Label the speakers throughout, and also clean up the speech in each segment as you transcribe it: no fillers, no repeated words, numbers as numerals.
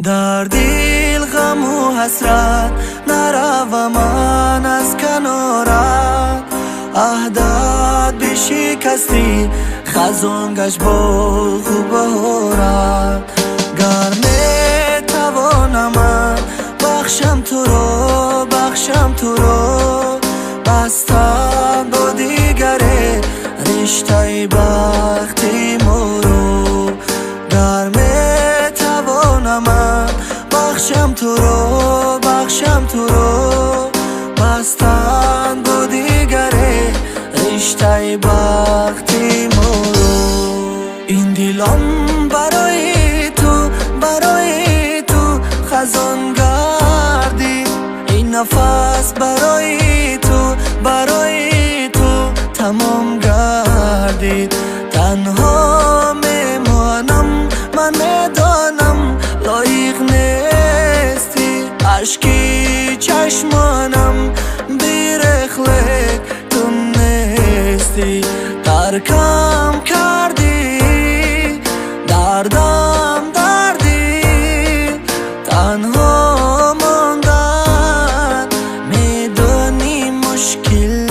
Speaker 1: در دل غم و حسرت نروم من از کنارت، عهدت بشکستی خزان گشت باغ و بهارت. گر نتوانم من بخشم تو را، بخشم تو را، بستم با دیگره رشته بختی ما رو. گر نتوانم من بخشم تو را، بخشم تو را، بستم با دیگره رشته بختی ما رو. این دلم برای تو، برای تو خزان گردید، این نفس برای تو، برای تو تمام گردید. تنها میمانم، من میدانم لایق نیستی، اشکی چشمانم بیرخلک تو نیستی. ترکم کردی، دردم دردی، تنها ماندن میدونی مشکل،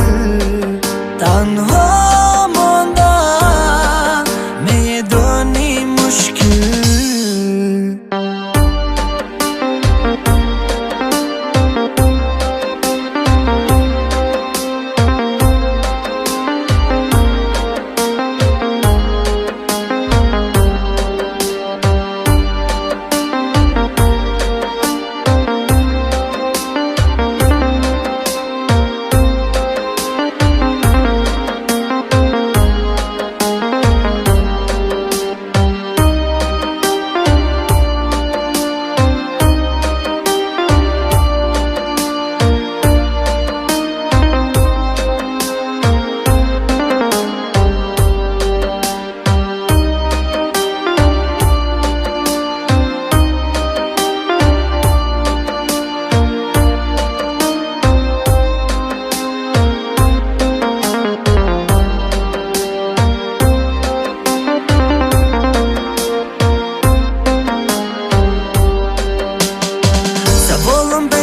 Speaker 1: تنها ماندن میدونی مشکل.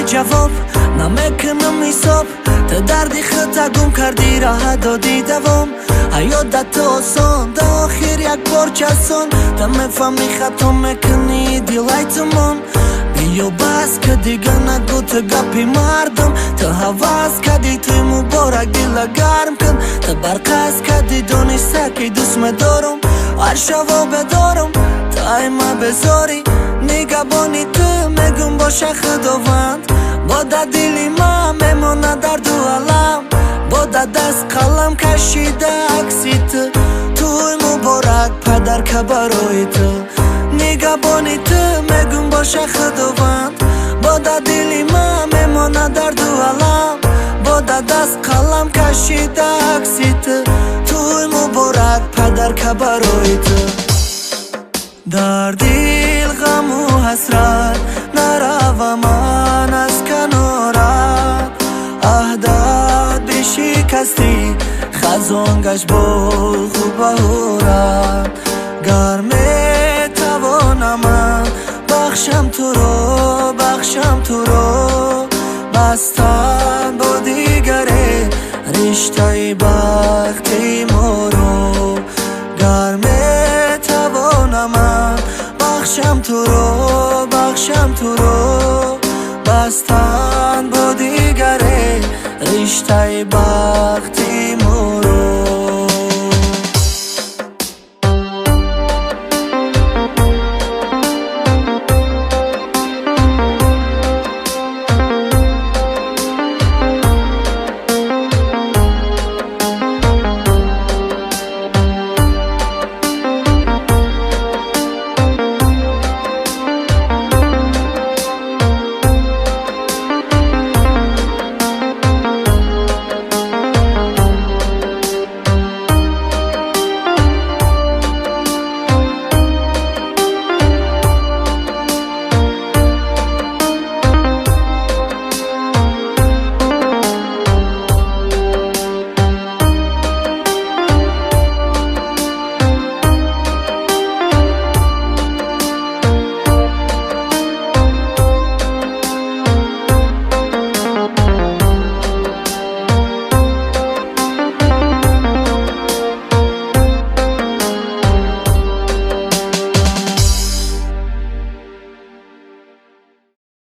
Speaker 1: جواب نمیکنم حساب، تا دردی خطا گم کردی راه دادی دوام. حیاتت تو آسان تا آخر یک بار چسان، تا میفهمی خطا میکنی دیلای تمام. بیا بس که دیگه نگو تو گپی مردم، تا حواس کردی توی مبارک دل گرم کن. تا برقص کردی دانسته که دوست میدارم، هر شبا بدارم تا ایمه بذاری نگهبانی تو. میگم باشه خداوند با دلی ما میمونه در دو عالم، با دست قلم کشیده عکسی تو، توی مبارک پدر که برای تو نگهبانی تو. میگم باشه خداوند با دلی ما میمونه در دو عالم، با دست قلم کشیده عکسی تو، توی مبارک پدر که برای تو. در دل غم و حسرت نروم من از کنارت، عهدت بشکستی خزان گشت باغ و بهارت. گر میتوانم من بخشم تو را، بخشم تو را، بستم با دیگره رشته بختی ما رو. گر میتوانم من بخشم تو را، بخشم تو را، بستن با دیگره رشته بخت